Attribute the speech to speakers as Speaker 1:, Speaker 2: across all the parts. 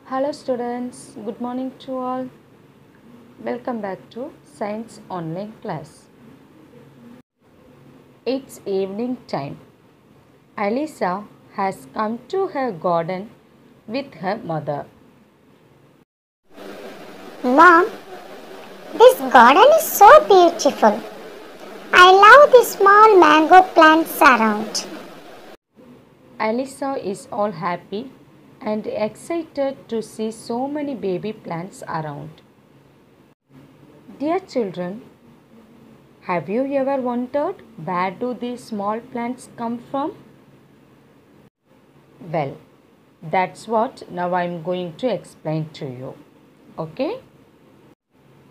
Speaker 1: Hello students, good morning to all. Welcome back to Science Online class. It's evening time. Alisa has come to her garden with her mother.
Speaker 2: Mom, this garden is so beautiful. I love the small mango plants around.
Speaker 1: Alisa is all happy and excited to see so many baby plants around. Dear children, have you ever wondered where do these small plants come from? Well, that's what now I'm going to explain to you. Okay?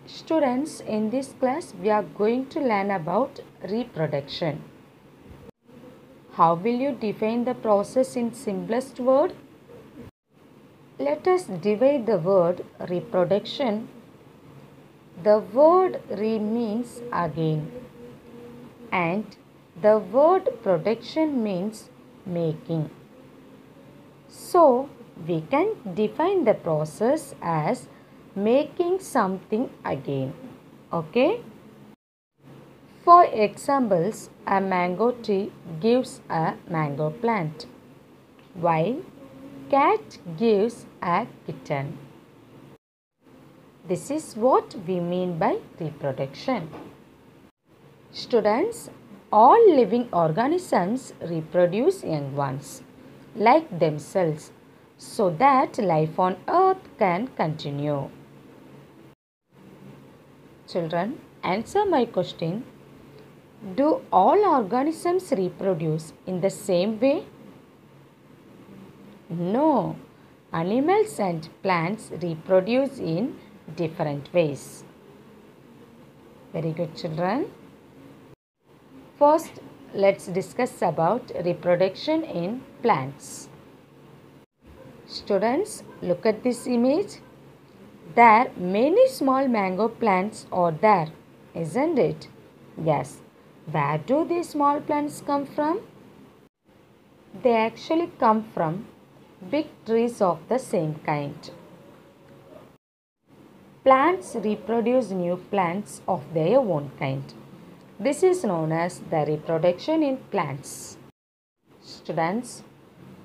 Speaker 1: Students, in this class we are going to learn about reproduction. How will you define the process in simplest word? Let us divide the word reproduction. The word re means again and the word production means making. So, we can define the process as making something again. Okay? For examples, a mango tree gives a mango plant, while cat gives a kitten. This is what we mean by reproduction. Students, all living organisms reproduce young ones like themselves so that life on earth can continue. Children, answer my question. Do all organisms reproduce in the same way? No. Animals and plants reproduce in different ways. Very good, children. First, let's discuss about reproduction in plants. Students, look at this image. There are many small mango plants are there, isn't it? Yes. Where do these small plants come from? They actually come from big trees of the same kind. Plants reproduce new plants of their own kind. This is known as the reproduction in plants. Students,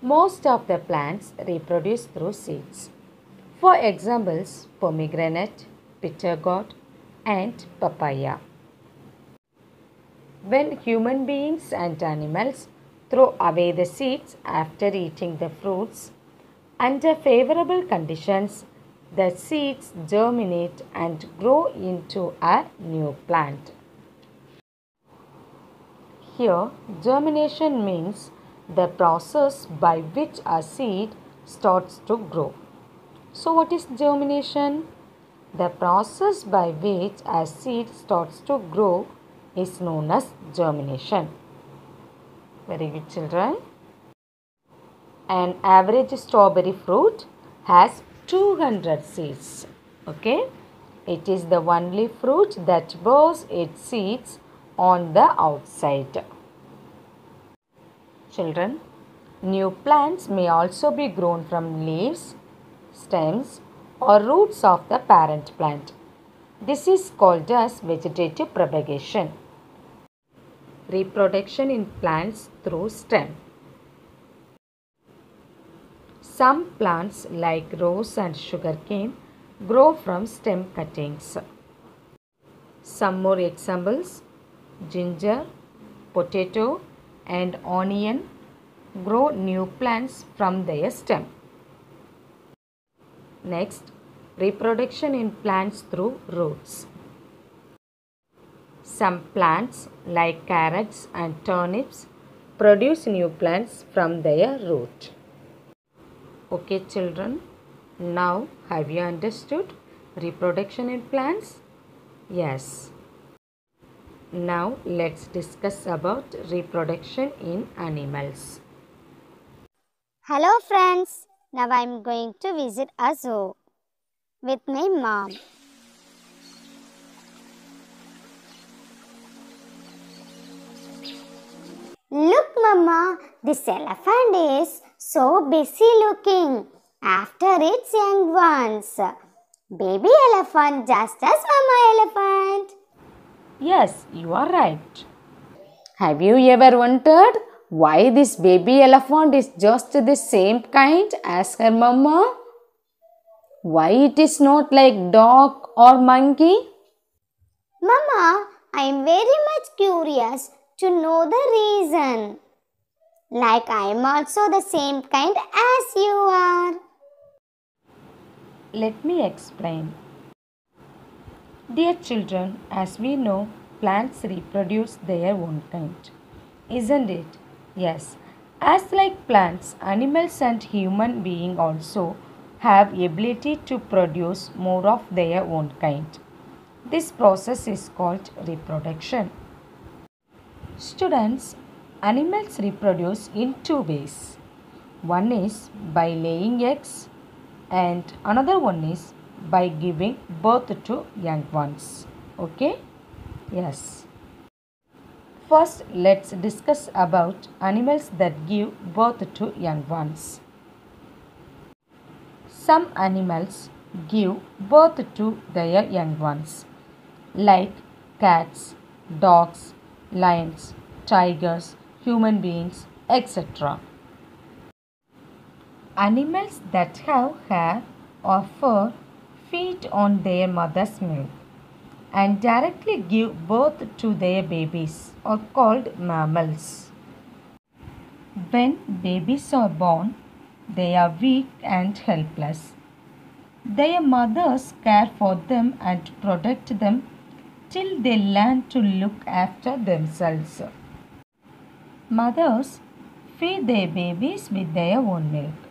Speaker 1: most of the plants reproduce through seeds. For examples, pomegranate, bitter gourd, and papaya. When human beings and animals throw away the seeds after eating the fruits, under favorable conditions, the seeds germinate and grow into a new plant. Here, germination means the process by which a seed starts to grow. So, what is germination? The process by which a seed starts to grow is known as germination. Very good, children. An average strawberry fruit has 200 seeds. Okay? It is the only fruit that bears its seeds on the outside. Children, new plants may also be grown from leaves, stems, or roots of the parent plant. This is called as vegetative propagation. Reproduction in plants through stem. Some plants like rose and sugarcane grow from stem cuttings. Some more examples: ginger, potato, and onion grow new plants from their stem. Next, reproduction in plants through roots. Some plants like carrots and turnips produce new plants from their root. Okay, children, now have you understood reproduction in plants? Yes. Now let's discuss about reproduction in animals.
Speaker 2: Hello friends, now I am going to visit a zoo with my mom. Look Mama, this elephant is so busy looking. after its young ones. Baby elephant just as mama elephant.
Speaker 1: Yes, you are right. Have you ever wondered why this baby elephant is just the same kind as her mama? Why it is not like dog or monkey?
Speaker 2: Mama, I am very much curious to know the reason. Like I am also the same kind as you are.
Speaker 1: Let me explain. Dear children, as we know, plants reproduce their own kind. Isn't it? Yes. As like plants, animals and human beings also have ability to produce more of their own kind. This process is called reproduction. Students, animals reproduce in two ways. One is by laying eggs and another one is by giving birth to young ones. Okay? Yes. First, let's discuss about animals that give birth to young ones. Some animals give birth to their young ones, like cats, dogs, lions, tigers, human beings, etc. Animals that have hair or fur feed on their mother's milk and directly give birth to their babies are called mammals. When babies are born, they are weak and helpless. Their mothers care for them and protect them till they learn to look after themselves. Mothers feed their babies with their own milk.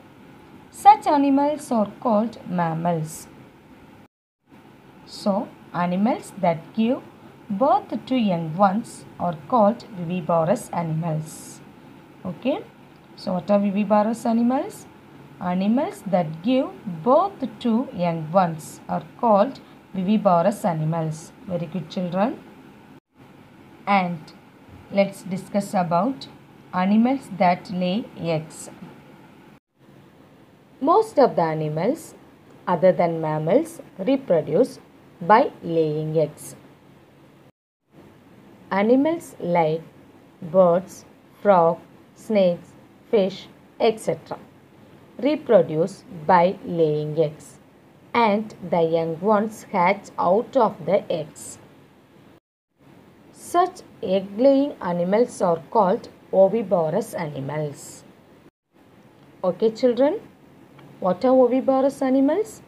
Speaker 1: Such animals are called mammals. So, animals that give birth to young ones are called viviparous animals. Okay. So, what are viviparous animals? Animals that give birth to young ones are called viviparous animals. Very good, children. And let's discuss about animals that lay eggs. Most of the animals other than mammals reproduce by laying eggs. Animals like birds, frogs, snakes, fish, etc. reproduce by laying eggs and the young ones hatch out of the eggs. Such egg-laying animals are called oviparous animals. Okay, children? What are oviparous animals?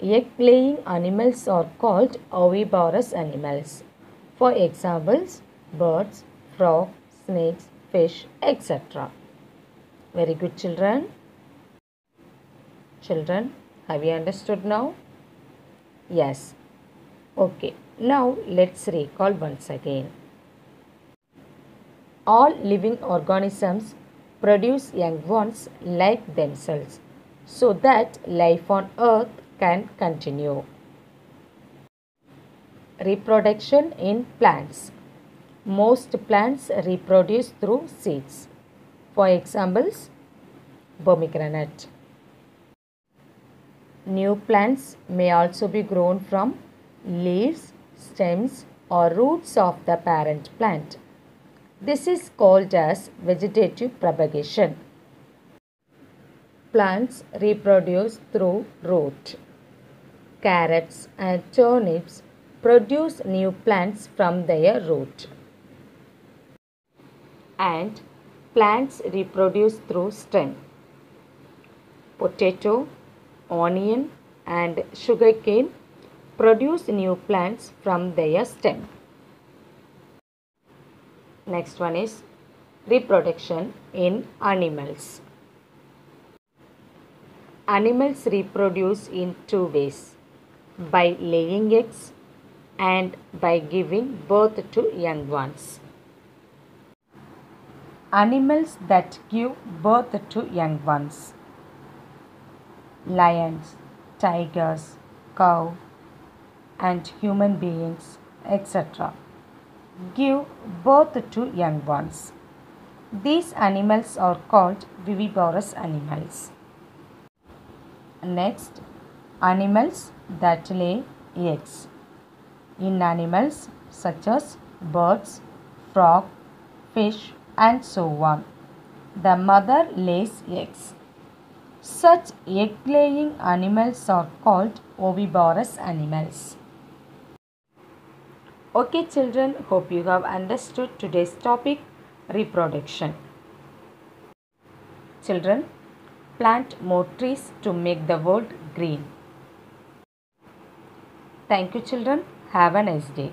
Speaker 1: Egg-laying animals are called oviparous animals. For examples, birds, frogs, snakes, fish, etc. Very good, children. Children, have you understood now? Yes. Okay, now let's recall once again. All living organisms produce young ones like themselves so that life on earth can continue. Reproduction in plants. Most plants reproduce through seeds. For examples, pomegranate. New plants may also be grown from leaves, stems or roots of the parent plant. This is called as vegetative propagation. Plants reproduce through root. Carrots and turnips produce new plants from their root. And plants reproduce through stem. Potato, onion and sugarcane produce new plants from their stem. Next one is reproduction in animals. Animals reproduce in two ways, by laying eggs and by giving birth to young ones. Animals that give birth to young ones. Lions, tigers, cow and human beings, etc. give birth to young ones. These animals are called viviparous animals. Next, animals that lay eggs. In animals such as birds, frog, fish and so on, the mother lays eggs. Such egg-laying animals are called oviparous animals. Okay children, hope you have understood today's topic, reproduction. Children, plant more trees to make the world green. Thank you children. Have a nice day.